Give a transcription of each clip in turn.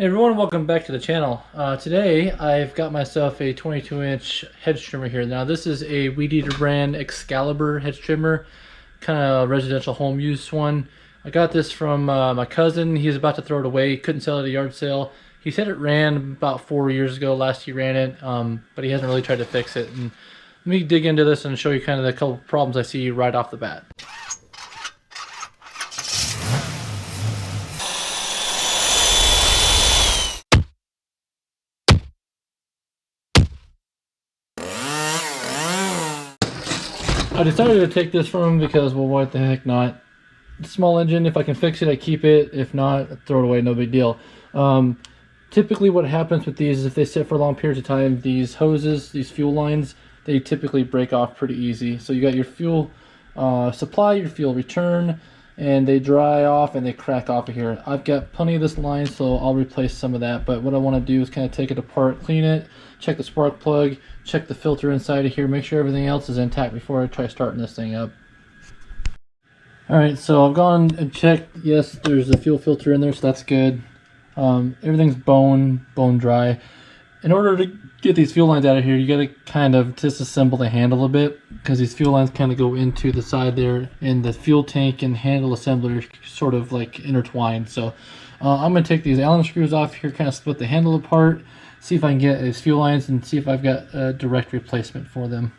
Hey everyone, welcome back to the channel. Today I've got myself a 22-inch hedge trimmer here. Now this is a Weed Eater brand Excalibur hedge trimmer, kind of residential home use one. I got this from my cousin. He's about to throw it away. He couldn't sell it at a yard sale. He said it ran about 4 years ago. Last he ran it, but he hasn't really tried to fix it. And let me dig into this and show you kind of the couple problems I see right off the bat. I decided to take this from him because, well, what the heck not. Small engine, if I can fix it, I keep it. If not, I throw it away, no big deal. Typically what happens with these is if they sit for long periods of time, these hoses, these fuel lines, they typically break off pretty easy. So you got your fuel supply, your fuel return, and they dry off and they crack off of here. I've got plenty of this line, so I'll replace some of that, but what I want to do is kind of take it apart, clean it, check the spark plug, check the filter inside of here, make sure everything else is intact before I try starting this thing up. Alright, so I've gone and checked. Yes, there's a fuel filter in there, so that's good. Everything's bone dry. In order to get these fuel lines out of here, you got to kind of disassemble the handle a bit, because these fuel lines kind of go into the side there, and the fuel tank and handle assembler sort of like intertwined. So I'm going to take these Allen screws off here, kind of split the handle apart, see if I can get these fuel lines and see if I've got a direct replacement for them.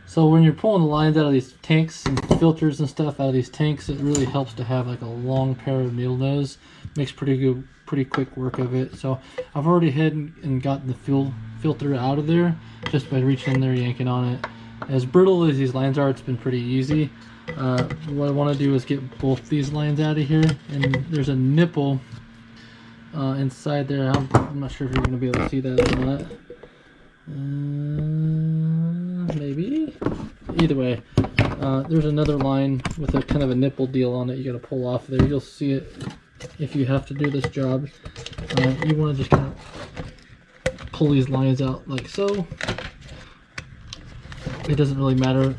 So when you're pulling the lines out of these tanks and filters and stuff out of these tanks, it really helps to have like a long pair of needle nose. Makes pretty quick work of it. So I've already had and gotten the fuel filter out of there just by reaching in there, yanking on it. As brittle as these lines are, it's been pretty easy. What I want to do is get both these lines out of here, and there's a nipple inside there. I'm not sure if you're going to be able to see that or not. Maybe. Either way, there's another line with a kind of a nipple deal on it you got to pull off there. You'll see it if you have to do this job. You want to just kind of pull these lines out like so. It doesn't really matter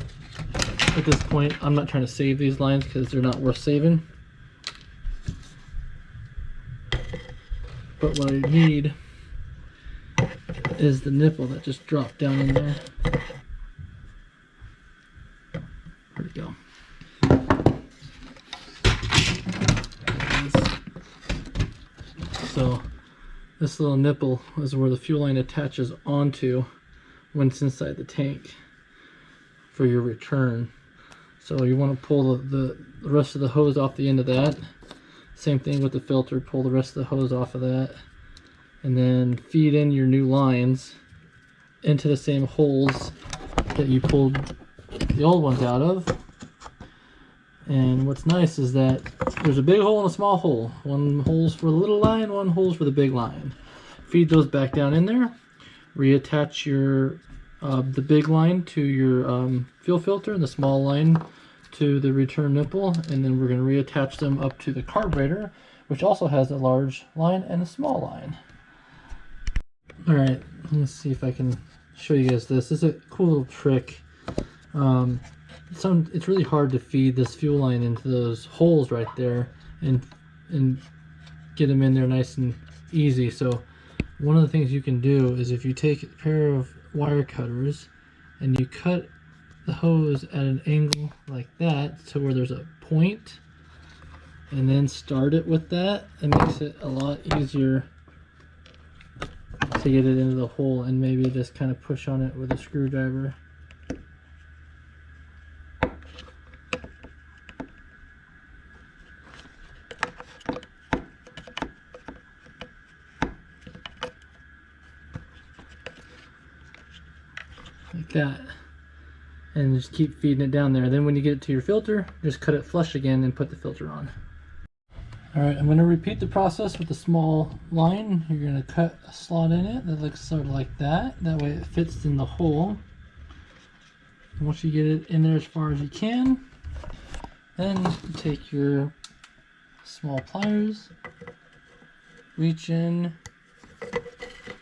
at this point. I'm not trying to save these lines because they're not worth saving. But what I need is the nipple that just dropped down in there. Where'd it go? So this little nipple is where the fuel line attaches onto when it's inside the tank for your return. So you want to pull the rest of the hose off the end of that. Same thing with the filter, pull the rest of the hose off of that, and then feed in your new lines into the same holes that you pulled the old ones out of. And what's nice is that there's a big hole and a small hole. One hole's for the little line, one hole's for the big line. Feed those back down in there. Reattach your the big line to your fuel filter and the small line to the return nipple, and then we're going to reattach them up to the carburetor, which also has a large line and a small line. Alright, let's see if I can show you guys this. This is a cool little trick. It's really hard to feed this fuel line into those holes right there and get them in there nice and easy. So one of the things you can do is if you take a pair of wire cutters and you cut the hose at an angle like that to where there's a point, and then start it with that, it makes it a lot easier to get it into the hole, and maybe just kind of push on it with a screwdriver. Like that. And just keep feeding it down there. Then when you get it to your filter, just cut it flush again and put the filter on. Alright, I'm going to repeat the process with the small line. You're going to cut a slot in it that looks sort of like that. That way it fits in the hole. And once you get it in there as far as you can, then take your small pliers, reach in,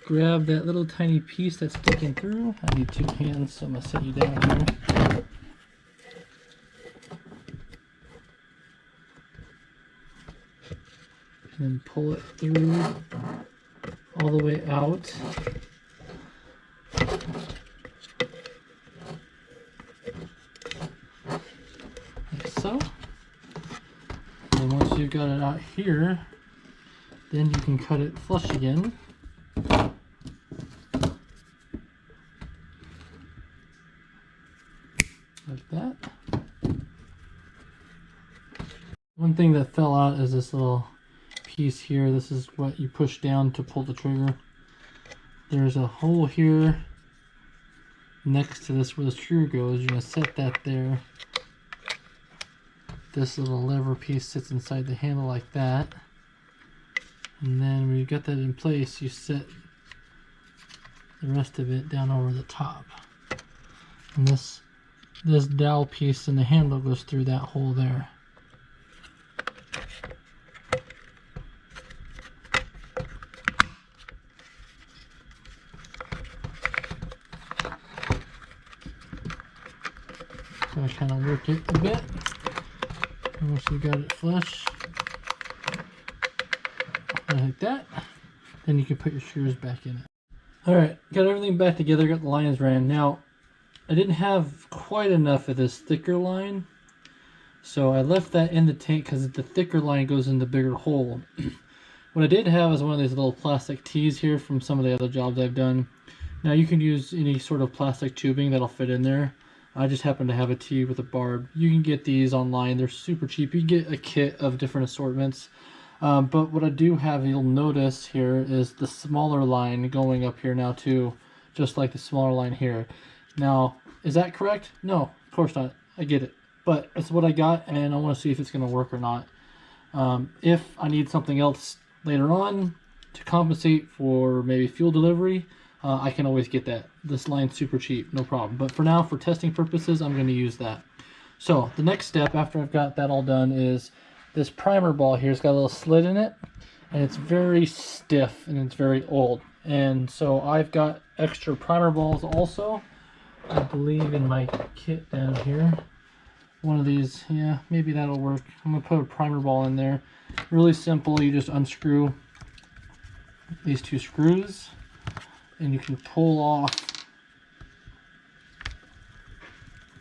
grab that little tiny piece that's sticking through. I need 2 hands, so I'm going to set you down here. And then pull it through all the way out. Like so. And once you've got it out here, then you can cut it flush again. Like that. One thing that fell out is this little piece here. This is what you push down to pull the trigger. There's a hole here next to this where the screw goes. You're going to set that there. This little lever piece sits inside the handle like that. And then when you got that in place, you set the rest of it down over the top. And this dowel piece in the handle goes through that hole there. So I kind of work it a bit. And once you got it flush, like that, then you can put your screws back in it. Alright, got everything back together, got the lines ran. Now, I didn't have quite enough of this thicker line, so I left that in the tank because the thicker line goes in the bigger hole. What I did have is one of these little plastic tees here from some of the other jobs I've done. Now you can use any sort of plastic tubing that'll fit in there. I just happen to have a tee with a barb. You can get these online, they're super cheap. You can get a kit of different assortments. But what I do have, you'll notice here, is the smaller line going up here now too, just like the smaller line here. Now, is that correct? No, of course not. I get it. But it's what I got, and I want to see if it's going to work or not. If I need something else later on to compensate for maybe fuel delivery, I can always get that. This line's super cheap, no problem. But for now, for testing purposes, I'm going to use that. So the next step after I've got that all done is this primer ball here. It's got a little slit in it, and it's very stiff and it's very old. And so I've got extra primer balls also, I believe, in my kit down here. One of these, yeah, maybe that'll work. I'm gonna put a primer ball in there. Really simple. You just unscrew these 2 screws and you can pull off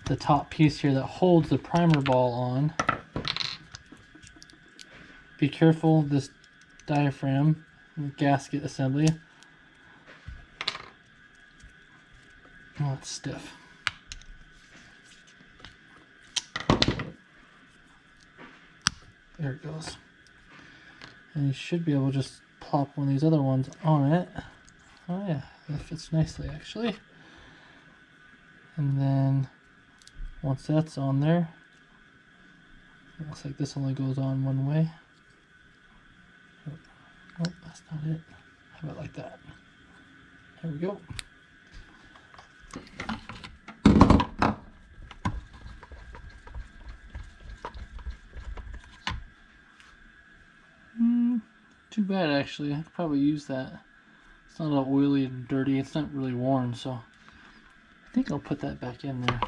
the top piece here that holds the primer ball on. Be careful, this diaphragm and gasket assembly. Oh, it's stiff. There it goes. And you should be able to just plop one of these other ones on it. Oh yeah, that fits nicely actually. And then once that's on there, it looks like this only goes on one way. Oh, that's not it. How about like that? There we go. Too bad actually. I could probably use that. It's not all oily and dirty. It's not really worn, so I think I'll put that back in there.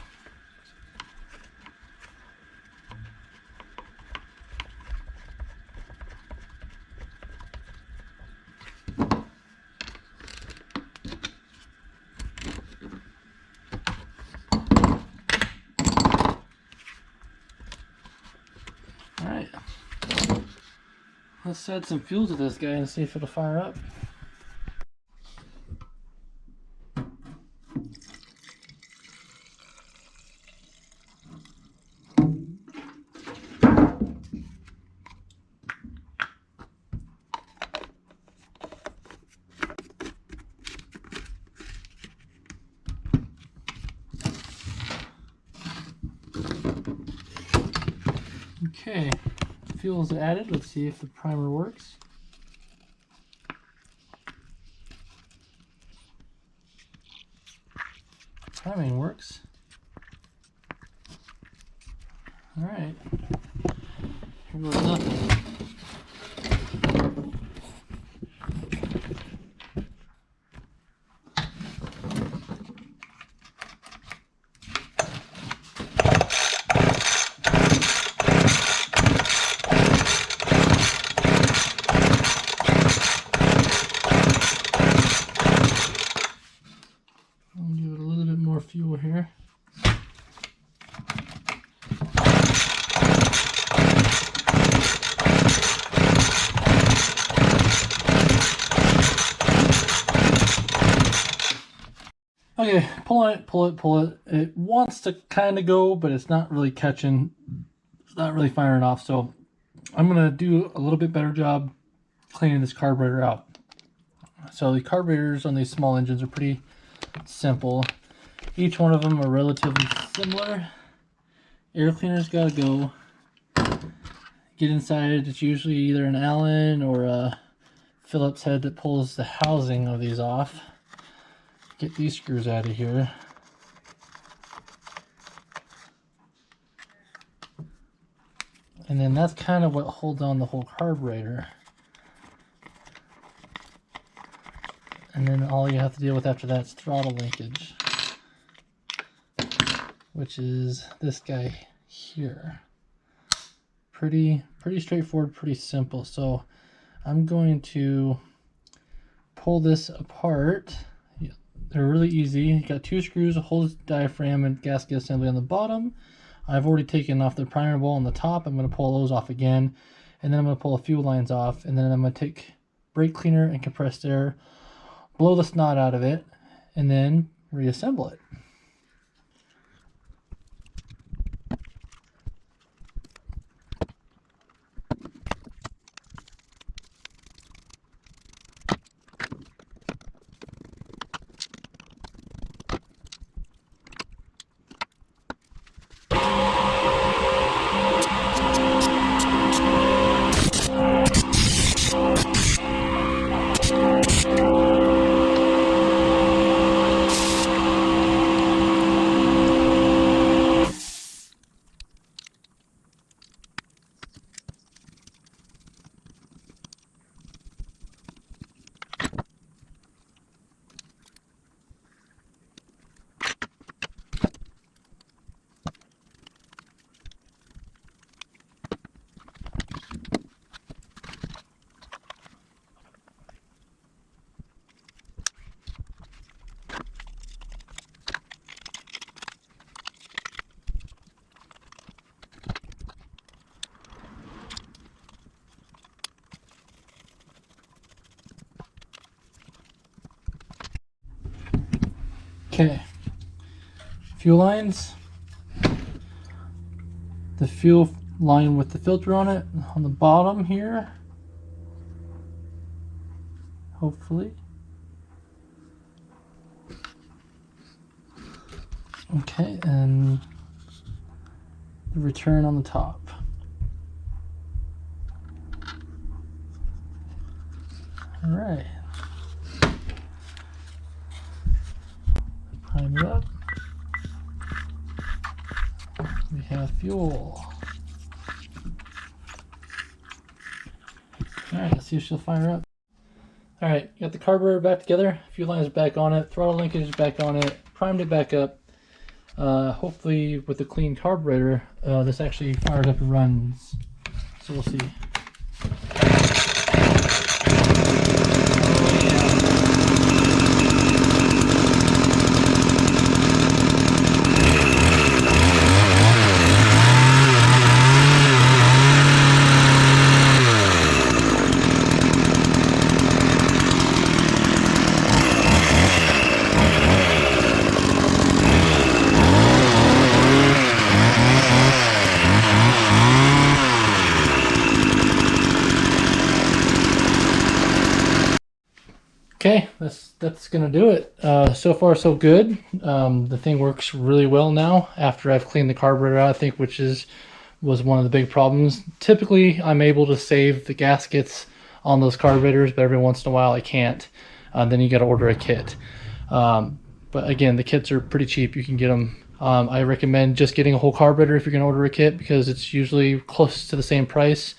Alright. Let's add some fuel to this guy and see if it'll fire up. Okay, fuel is added. Let's see if the primer works. Priming works. All right, here goes nothing. fuel here. Okay, pull it, pull it, pull it. It wants to kind of go, but it's not really catching. It's not really firing off, so I'm going to do a little bit better job cleaning this carburetor out. So the carburetors on these small engines are pretty simple. Each one of them are relatively similar. Air cleaner's got to go. Get inside, it's usually either an Allen or a Phillips head that pulls the housing of these off. Get these screws out of here. And then that's kind of what holds on the whole carburetor. And then all you have to deal with after that is throttle linkage, which is this guy here. Pretty straightforward, pretty simple. So I'm going to pull this apart. They're really easy. You got two screws, a whole diaphragm and gasket assembly on the bottom. I've already taken off the primer bowl on the top. I'm going to pull those off again, and then I'm going to pull a fuel lines off, and then I'm going to take brake cleaner and compressed air, blow the snot out of it, and then reassemble it. Okay, fuel lines. The fuel line with the filter on it on the bottom here, hopefully. Okay, and the return on the top. All right. Prime it up. We have fuel. Alright, let's see if she'll fire up. Alright, got the carburetor back together, fuel lines back on it, throttle linkage is back on it, primed it back up. Hopefully with the clean carburetor, this actually fires up and runs. So we'll see. Okay, that's gonna do it. So far so good. The thing works really well now after I've cleaned the carburetor out, I think, which was one of the big problems. Typically I'm able to save the gaskets on those carburetors, but every once in a while I can't. Then you got to order a kit. But again, the kits are pretty cheap. You can get them. I recommend just getting a whole carburetor if you're gonna order a kit, because it's usually close to the same price,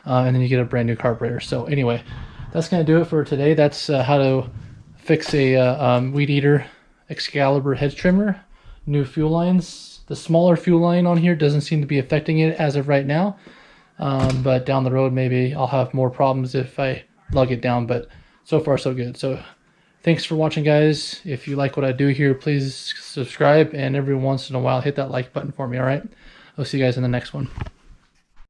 and then you get a brand new carburetor. So anyway, that's going to do it for today. That's how to fix a Weed Eater Excalibur Hedge Trimmer. New fuel lines. The smaller fuel line on here doesn't seem to be affecting it as of right now. But down the road, maybe I'll have more problems if I lug it down. But so far, so good. So Thanks for watching, guys. If you like what I do here, please subscribe, and every once in a while hit that like button for me, all right? I'll see you guys in the next one.